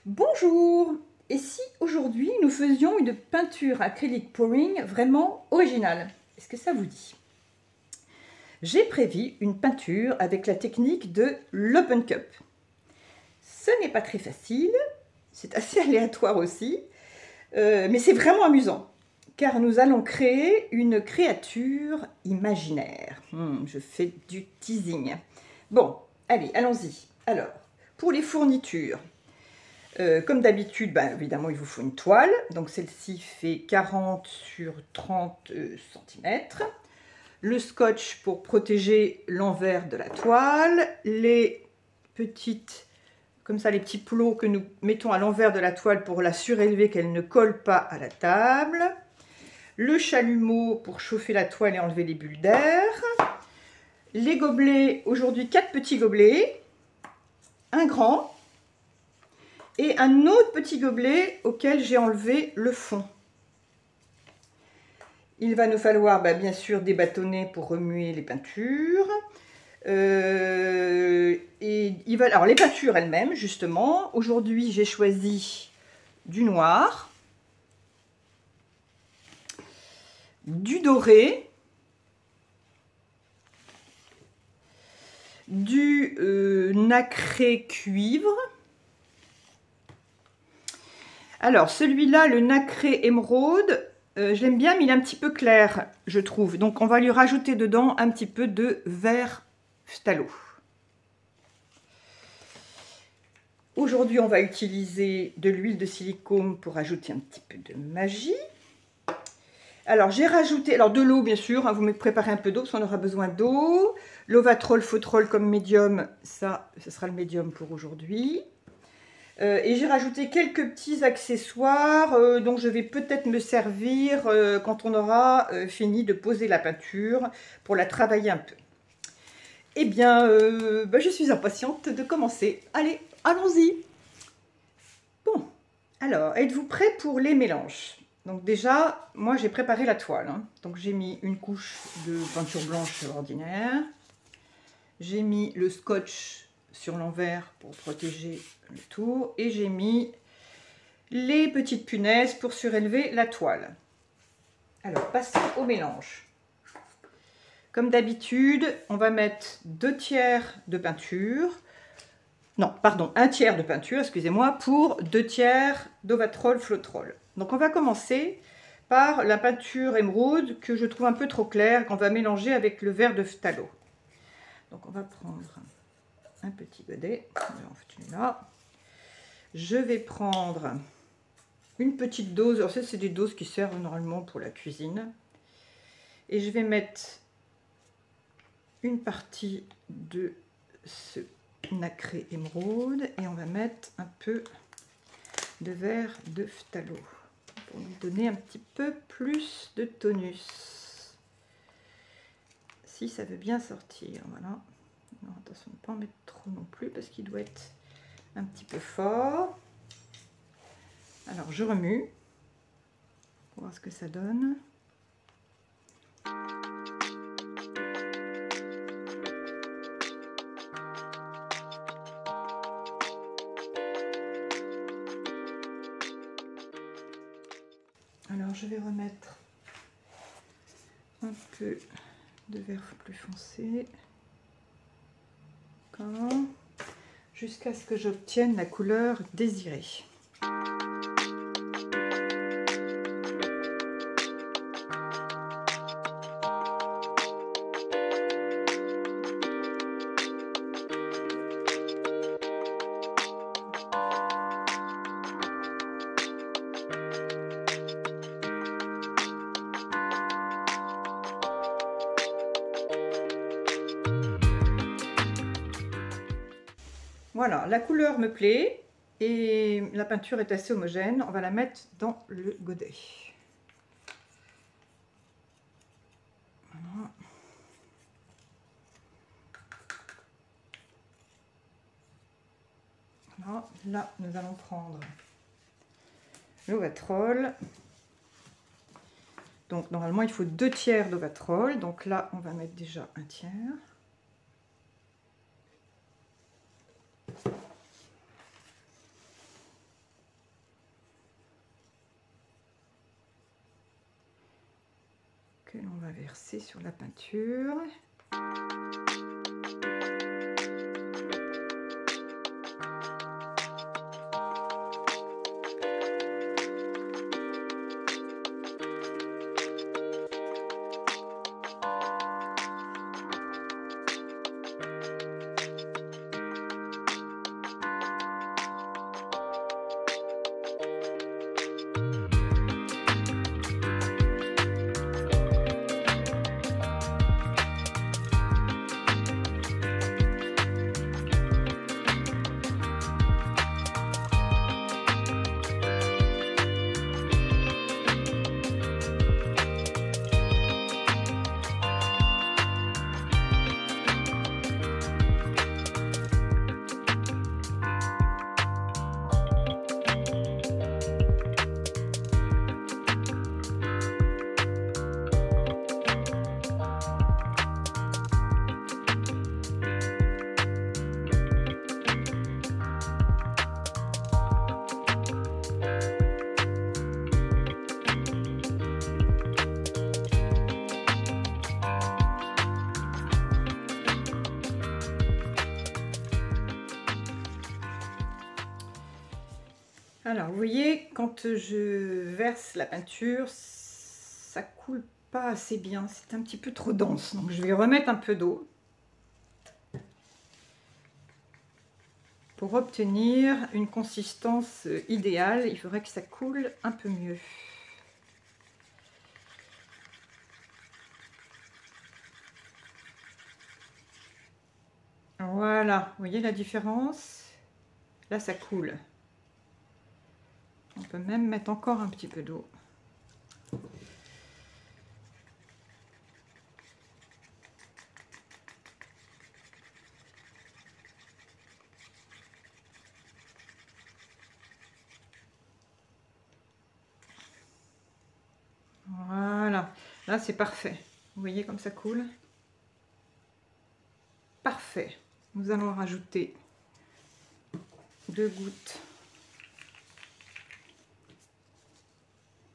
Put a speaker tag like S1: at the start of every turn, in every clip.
S1: Bonjour! Et si aujourd'hui nous faisions une peinture acrylique pouring vraiment originale? Est-ce que ça vous dit? J'ai prévu une peinture avec la technique de l'Open Cup. Ce n'est pas très facile, c'est assez aléatoire aussi, mais c'est vraiment amusant, car nous allons créer une créature imaginaire. Je fais du teasing. Bon, allez, allons-y. Alors, pour les fournitures, comme d'habitude, évidemment, il vous faut une toile. Donc celle-ci fait 40 sur 30 cm. Le scotch pour protéger l'envers de la toile. Les petites, comme ça, les petits plots que nous mettons à l'envers de la toile pour la surélever, qu'elle ne colle pas à la table. Le chalumeau pour chauffer la toile et enlever les bulles d'air. Les gobelets, aujourd'hui 4 petits gobelets. Un grand. Et un autre petit gobelet auquel j'ai enlevé le fond. Il va nous falloir bien sûr des bâtonnets pour remuer les peintures. Alors les peintures elles-mêmes, justement, aujourd'hui j'ai choisi du noir, du doré, du nacré cuivre. Alors, celui-là, le nacré émeraude, je l'aime bien, mais il est un petit peu clair, je trouve. Donc, on va lui rajouter dedans un petit peu de vert phthalo. Aujourd'hui, on va utiliser de l'huile de silicone pour ajouter un petit peu de magie. Alors, j'ai rajouté, de l'eau, bien sûr, hein, vous me préparez un peu d'eau, parce qu'on aura besoin d'eau. L'Ovatrol, Fautrol comme médium, ça, ce sera le médium pour aujourd'hui. Et j'ai rajouté quelques petits accessoires dont je vais peut-être me servir quand on aura fini de poser la peinture pour la travailler un peu. Eh bien, je suis impatiente de commencer. Allez, allons-y! Bon, alors, êtes-vous prêts pour les mélanges? Donc déjà, moi j'ai préparé la toile. Hein. Donc j'ai mis une couche de peinture blanche ordinaire. J'ai mis le scotch sur l'envers pour protéger le tout et j'ai mis les petites punaises pour surélever la toile. Alors passons au mélange. Comme d'habitude, on va mettre 2 tiers de peinture, non pardon, 1 tiers de peinture, excusez-moi, pour 2 tiers d'Ovatrol Flotrol. Donc on va commencer par la peinture émeraude que je trouve un peu trop claire, qu'on va mélanger avec le vert de phthalo. Donc on va prendre un petit godet, là. Je vais prendre une petite dose, alors ça c'est des doses qui servent normalement pour la cuisine. Et je vais mettre une partie de ce nacré émeraude et on va mettre un peu de vert de phthalo pour lui donner un petit peu plus de tonus. Si ça veut bien sortir, voilà. Non, attention, ne pas en mettre trop non plus parce qu'il doit être un petit peu fort. Alors je remue pour voir ce que ça donne. Alors je vais remettre un peu de vert plus foncé. Jusqu'à ce que j'obtienne la couleur désirée. Voilà, la couleur me plaît et la peinture est assez homogène. On va la mettre dans le godet. Voilà. Voilà. Là, nous allons prendre l'Ovatrol. Donc, normalement, il faut 2 tiers d'Ovatrol. Donc là, on va mettre déjà 1 tiers. que l'on va verser sur la peinture. Alors, vous voyez, quand je verse la peinture, ça coule pas assez bien, c'est un petit peu trop dense. Donc, je vais remettre un peu d'eau pour obtenir une consistance idéale. Il faudrait que ça coule un peu mieux. Voilà, vous voyez la différence? Là, ça coule. On peut même mettre encore un petit peu d'eau. Voilà, là c'est parfait. Vous voyez comme ça coule? Parfait. Nous allons rajouter 2 gouttes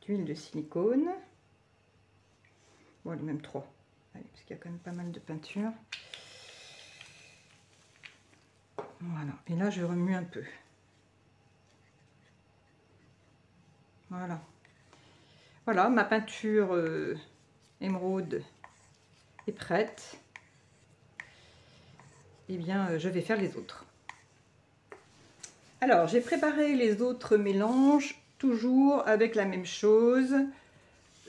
S1: d'huile de silicone. Bon, allez, même 3. Allez, parce qu'il y a quand même pas mal de peinture. Voilà, et là je remue un peu. Voilà. Voilà, ma peinture émeraude est prête. Eh bien, je vais faire les autres. Alors, j'ai préparé les autres mélanges, toujours avec la même chose.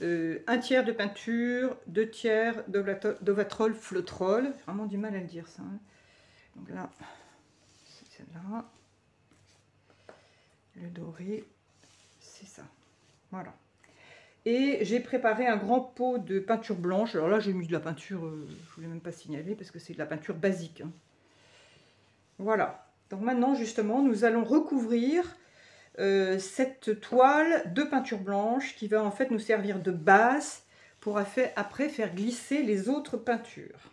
S1: 1 tiers de peinture, 2 tiers d'Ovatrol Floetrol. J'ai vraiment du mal à le dire ça. Hein. Donc là, c'est celle-là. Le doré, c'est ça. Voilà. Et j'ai préparé un grand pot de peinture blanche. Alors là, j'ai mis de la peinture, je ne voulais même pas signaler, parce que c'est de la peinture basique. Hein. Voilà. Donc maintenant, justement, nous allons recouvrir cette toile de peinture blanche qui va en fait nous servir de base pour après faire glisser les autres peintures.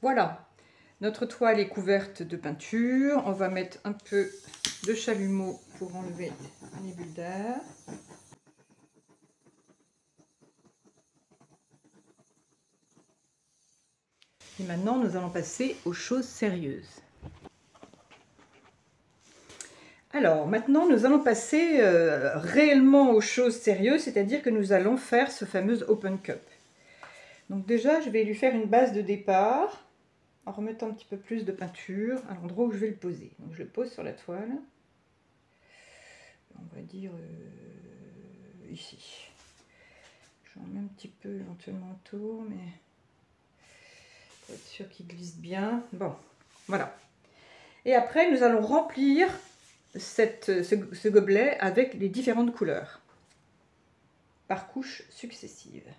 S1: Voilà, notre toile est couverte de peinture. On va mettre un peu de chalumeau pour enlever les bulles d'air. Et maintenant, nous allons passer aux choses sérieuses. Alors, maintenant, nous allons passer réellement aux choses sérieuses, c'est-à-dire que nous allons faire ce fameux open cup. Donc déjà, je vais lui faire une base de départ, en remettant un petit peu plus de peinture à l'endroit où je vais le poser. Donc je le pose sur la toile, on va dire ici. J'en mets un petit peu éventuellement autour, mais pour être sûr qu'il glisse bien. Bon, voilà. Et après, nous allons remplir ce gobelet avec les différentes couleurs, par couches successives.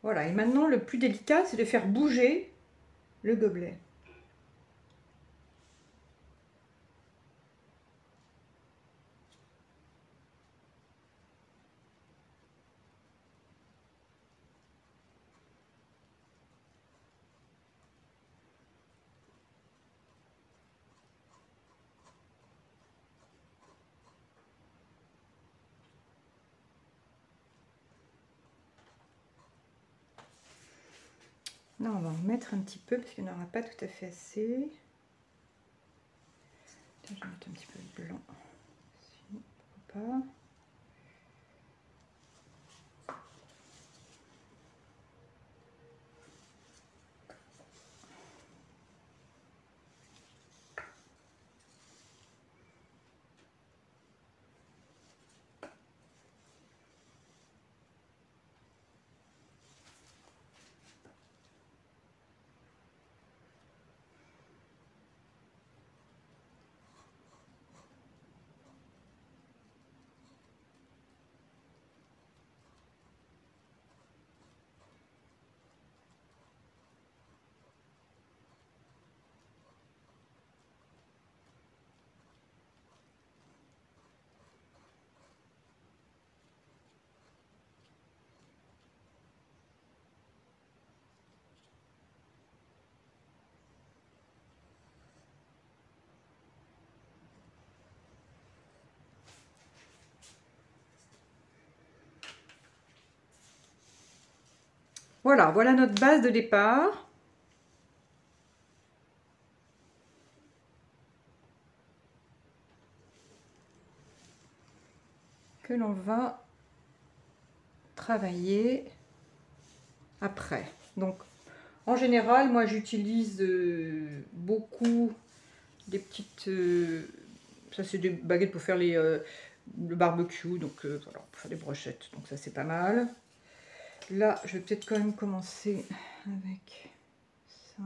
S1: Voilà, et maintenant le plus délicat, c'est de faire bouger le gobelet. Là, on va en mettre un petit peu parce qu'il n'y en aura pas tout à fait assez. Je vais mettre un petit peu de blanc. Si, pourquoi pas. Voilà, voilà notre base de départ. Que l'on va travailler après. Donc, en général, moi j'utilise beaucoup des petites... ça c'est des baguettes pour faire le barbecue, donc voilà, pour faire des brochettes, donc ça c'est pas mal. Là, je vais peut-être quand même commencer avec ça.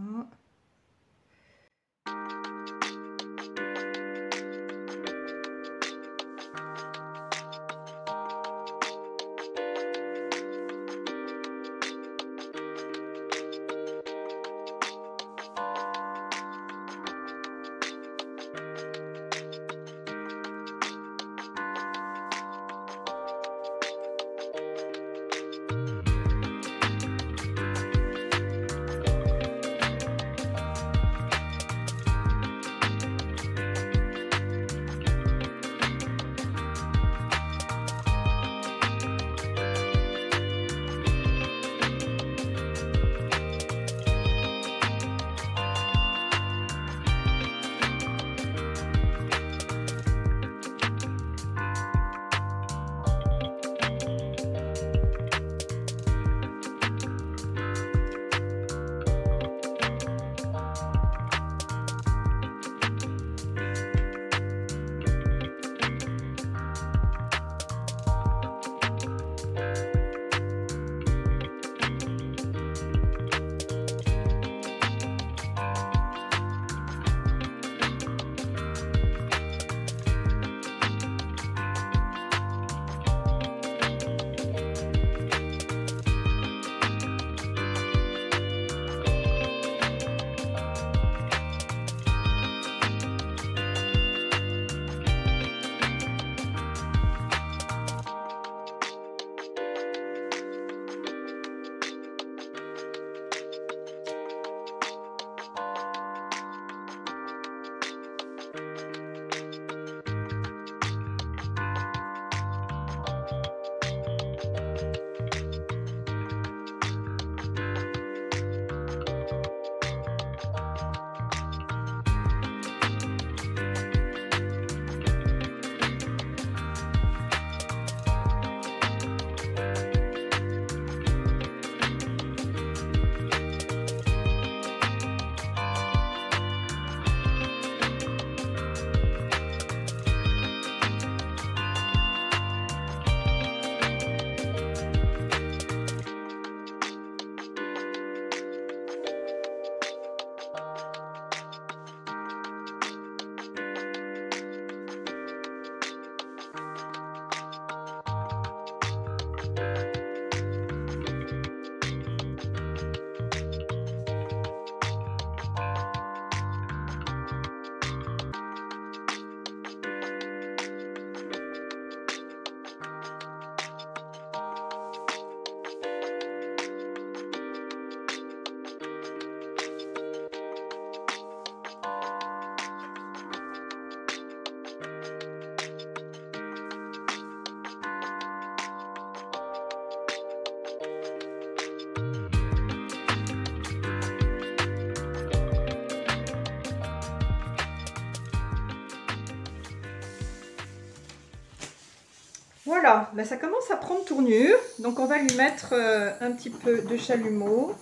S1: Voilà, ben ça commence à prendre tournure, donc on va lui mettre un petit peu de chalumeau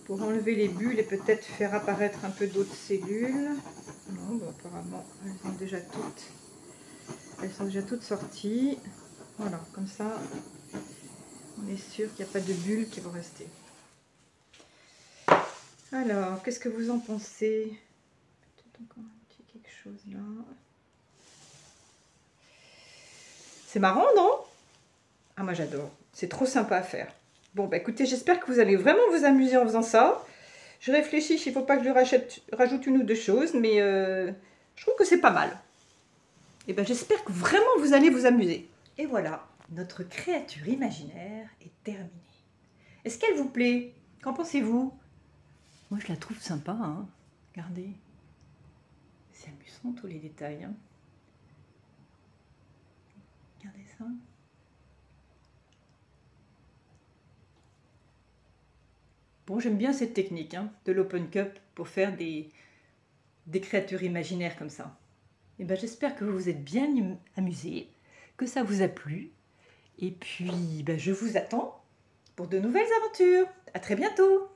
S1: pour enlever les bulles et peut-être faire apparaître un peu d'autres cellules. Non, bon, apparemment, elles sont déjà toutes sorties. Voilà, comme ça, on est sûr qu'il n'y a pas de bulles qui vont rester. Alors, qu'est-ce que vous en pensez? Peut-être encore un petit quelque chose là. C'est marrant, non? Ah, moi j'adore. C'est trop sympa à faire. Bon, bah écoutez, j'espère que vous allez vraiment vous amuser en faisant ça. Je réfléchis s'il ne faut pas que je rajoute une ou deux choses, mais je trouve que c'est pas mal. Et ben j'espère que vraiment vous allez vous amuser. Et voilà, notre créature imaginaire est terminée. Est-ce qu'elle vous plaît? Qu'en pensez-vous? Moi je la trouve sympa, hein. Regardez. C'est amusant tous les détails, hein. Regardez ça. Bon, j'aime bien cette technique hein, de l'open cup pour faire des créatures imaginaires comme ça. Et ben, j'espère que vous vous êtes bien amusés, que ça vous a plu. Et puis, ben, je vous attends pour de nouvelles aventures. À très bientôt!